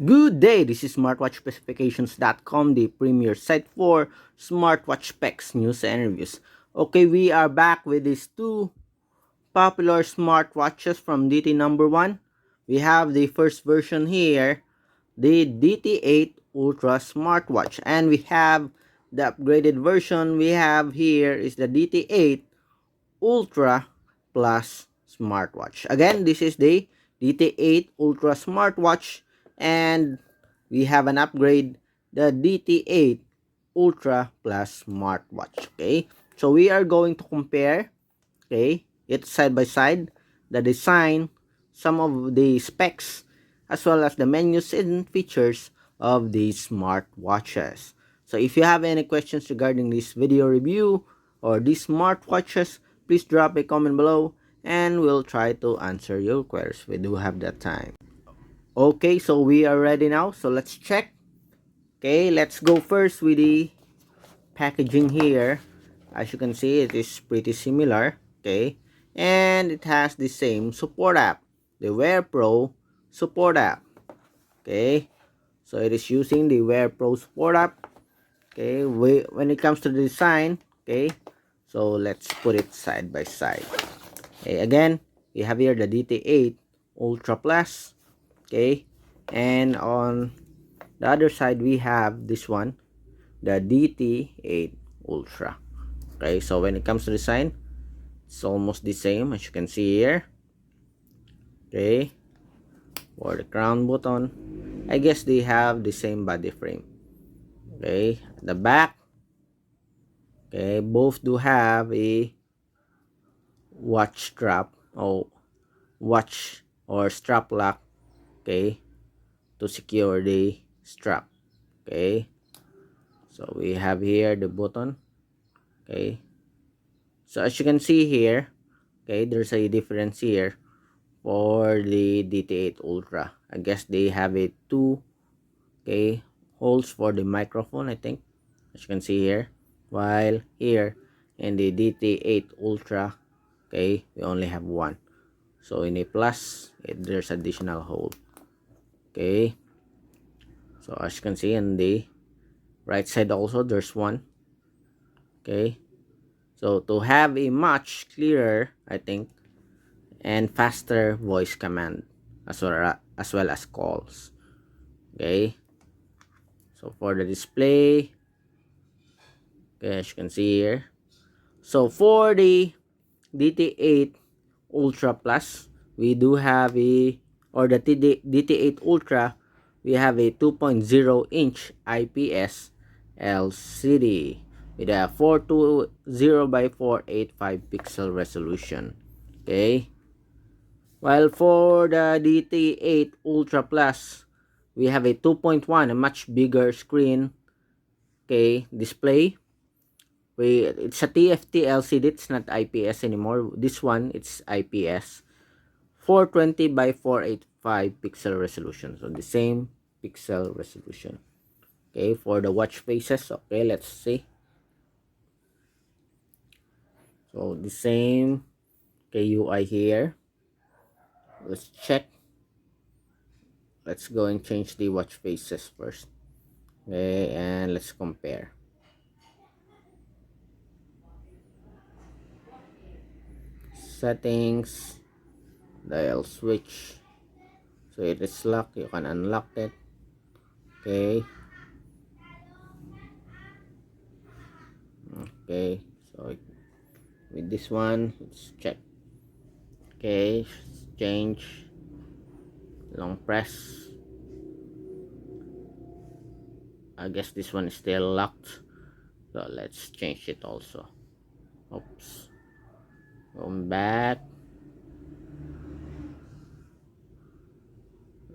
Good day, this is smartwatchspecifications.com, the premier site for smartwatch specs, news, and reviews. Okay, we are back with these two popular smartwatches from DT number 1. We have the first version here, the DT8 Ultra smartwatch, and we have the upgraded version we have here is the DT8 Ultra Plus smartwatch. Again, this is the DT8 Ultra smartwatch, and we have an upgrade, the DT8 Ultra Plus smartwatch. Okay, so we are going to compare, okay, it side by side, the design, some of the specs, as well as the menus and features of these smartwatches. So if you have any questions regarding this video review or these smartwatches, please drop a comment below and we'll try to answer your queries. We do have that time. Okay, so we are ready now, so let's check. Okay, let's go first with the packaging here. As you can see, it is pretty similar. Okay, and it has the same support app, the Wear Pro support app. Okay, so it is using the Wear Pro support app. Okay, when it comes to the design, okay, so let's put it side by side. Okay, again, we have here the DT8 Ultra Plus. Okay, and on the other side we have this one, the DT8 Ultra. Okay, so when it comes to design, it's almost the same as you can see here. Okay, for the crown button, I guess they have the same body frame. Okay, the back, okay, both do have a watch strap or watch or strap lock, okay, to secure the strap. Okay, so we have here the button. Okay, so as you can see here, okay, there's a difference here for the DT8 Ultra. I guess they have a two, okay, holes for the microphone, I think, as you can see here, while here in the DT8 Ultra, okay, we only have one. So in a plus, there's additional hole. Okay, so as you can see in the right side also, there's one. Okay, so to have a much clearer, I think, and faster voice command as well as calls. Okay, so for the display, okay, as you can see here, so for the DT8 Ultra Plus, we do have a, or the DT8 Ultra, we have a 2.0 inch IPS LCD with a 420 by 485 pixel resolution. Okay, while for the DT8 Ultra Plus, we have a 2.1, a much bigger screen, okay, display. It's a TFT LCD, it's not IPS anymore. This one, it's IPS. 420 by 485 pixel resolution. So the same pixel resolution. Okay, for the watch faces, okay, let's see. So the same, okay, UI here. Let's check. Let's go and change the watch faces first. Okay, and let's compare. Settings, dial switch. So it is locked, you can unlock it. Okay, okay, so with this one, let's check. Okay, change, long press. I guess this one is still locked, so let's change it also. Oops, going back.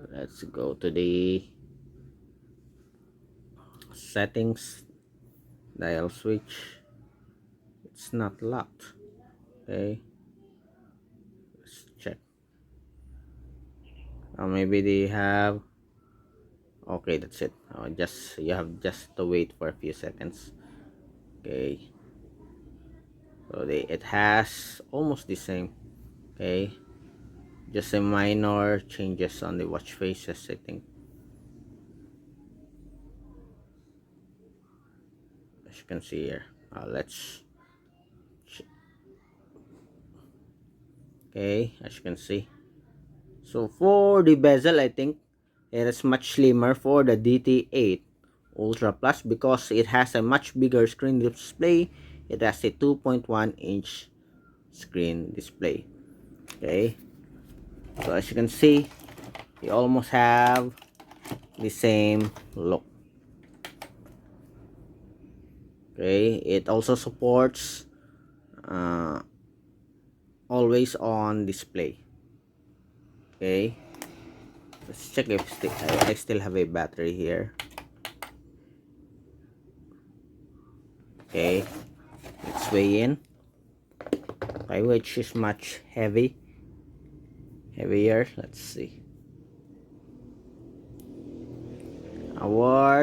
Let's go to the settings, dial switch. It's not locked. Okay, let's check. Maybe they have, okay, that's it. Just you have just to wait for a few seconds. Okay, so it has almost the same. Okay, just a minor changes on the watch faces, I think. you can see here. Okay, as you can see. So for the bezel, I think it is much slimmer for the DT8 Ultra Plus because it has a much bigger screen display. It has a 2.1-inch screen display. Okay, so as you can see, they almost have the same look. Okay, it also supports uh, always on display. Okay, let's check if I still have a battery here. Okay, let's weigh in. Okay, which is much heavier. Let's see.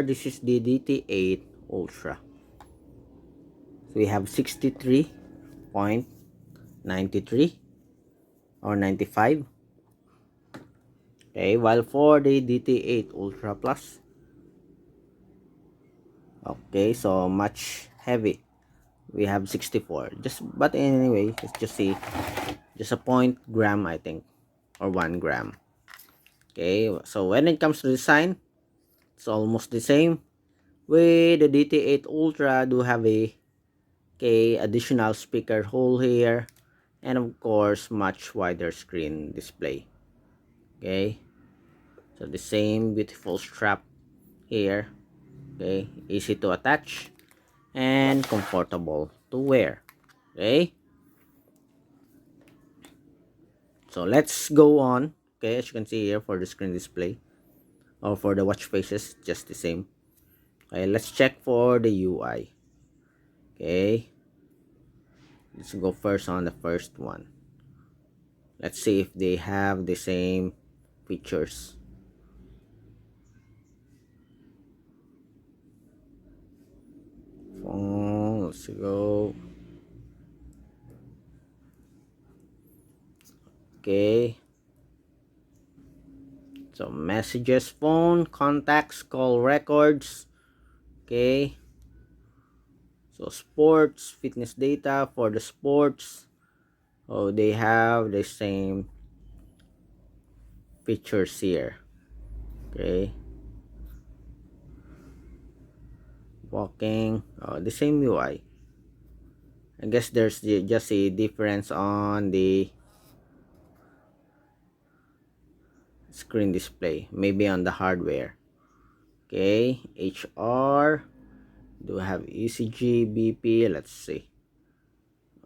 This is the DT8 Ultra. So we have 63.93 or 95. Okay, while for the DT8 Ultra Plus, okay, so much heavy. We have 64. But anyway, let's just see. Just a point gram, I think, or 1 gram. Okay, so when it comes to design, it's almost the same. With the DT8 Ultra, do have a additional speaker hole here, and of course much wider screen display. Okay, so the same beautiful strap here. Okay, easy to attach and comfortable to wear. Okay, so let's go on. Okay, as you can see here, for the screen display or for the watch faces, just the same. Okay, let's check for the UI. Okay, let's go first on the first one. Let's see if they have the same features. Phone, let's go. Okay, so messages, phone, contacts, call records. Okay, so sports, fitness data. For the sports, oh, they have the same features here. Okay, walking, oh, the same UI. I guess there's just a difference on the screen display, maybe on the hardware. Okay, HR, do have ECG, BP. Let's see.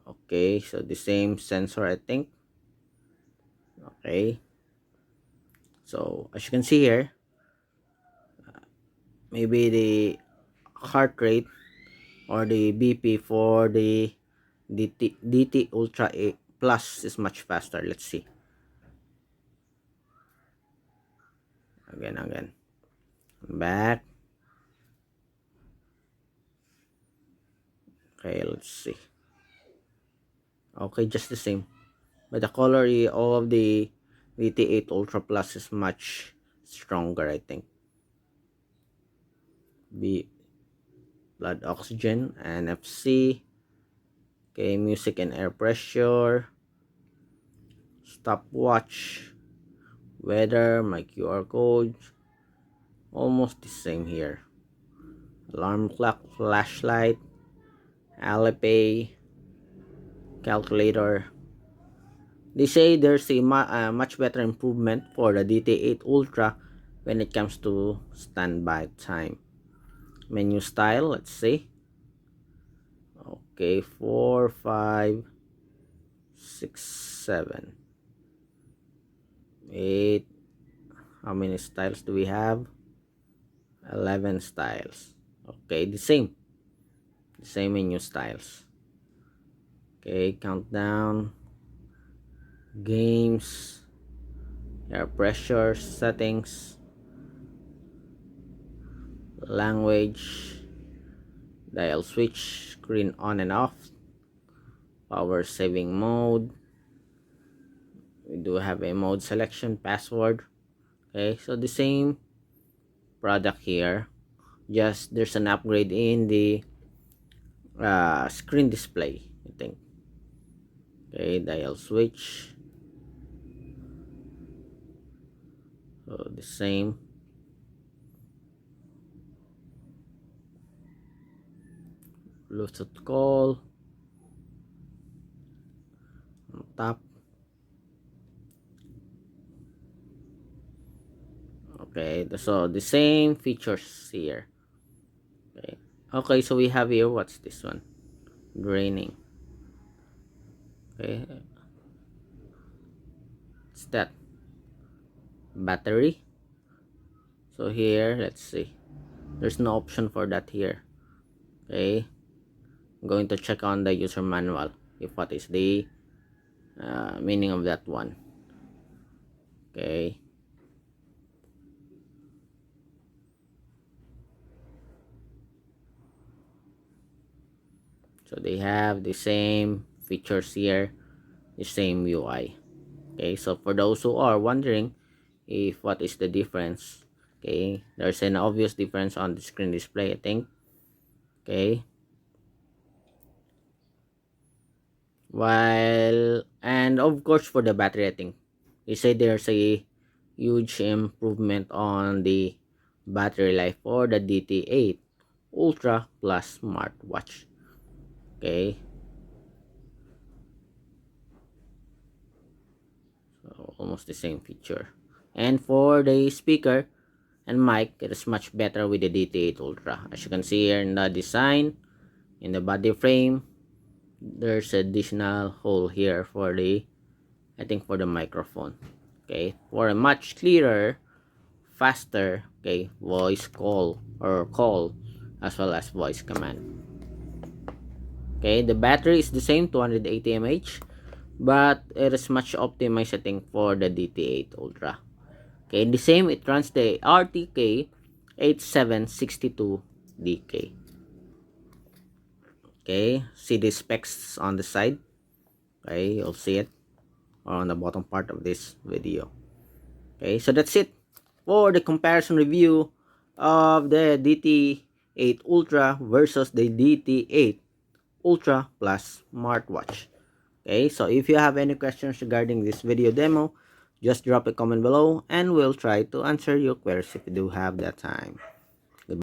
Okay, so the same sensor, I think. Okay, so as you can see here, maybe the heart rate or the BP for the DT Ultra 8 Plus is much faster. Let's see. Again. Back. Okay, let's see. Okay, just the same. But the color of the DT8 Ultra Plus is much stronger, I think. Blood oxygen, NFC. Okay, music and air pressure. Stopwatch. Weather, my QR code. Almost the same here. Alarm clock, flashlight, Alipay, calculator. They say there's a much better improvement for the DT8 Ultra when it comes to standby time. Menu style, let's see. Okay, 4, 5, 6, 7, 8. How many styles do we have? 11 styles. Okay, the same menu styles. Okay, countdown, games, air pressure settings, language, dial switch, screen on and off, power saving mode. We do have a mode selection, password. Okay, so the same product here, just there's an upgrade in the screen display, I think. Okay, dial switch, so the same. Bluetooth call on top. Okay, so the same features here. Okay, so we have here, what's this one? Draining. Okay, what's that? Battery. So here, let's see, there's no option for that here. Okay, I'm going to check on the user manual if what is the meaning of that one. Okay, so they have the same features here, the same UI. Okay, so for those who are wondering if what is the difference, okay, there's an obvious difference on the screen display, I think. Okay, while, and of course for the battery, I think you say there's a huge improvement on the battery life for the DT8 Ultra Plus smartwatch. Okay, so almost the same feature. And for the speaker and mic, it is much better with the DT8 Ultra. As you can see here in the design, in the body frame, there's additional hole here for the, I think, for the microphone. Okay, for a much clearer, faster, okay, voice call or call, as well as voice command. Okay, the battery is the same, 280 mAh, but it is much optimized, I think, for the DT8 Ultra. Okay, the same, it runs the RTK 8762DK. Okay, see the specs on the side. Okay, you'll see it on the bottom part of this video. Okay, so that's it for the comparison review of the DT8 Ultra versus the DT8 Ultra Plus smartwatch. Okay, so if you have any questions regarding this video demo, just drop a comment below and we'll try to answer your queries if you do have that time.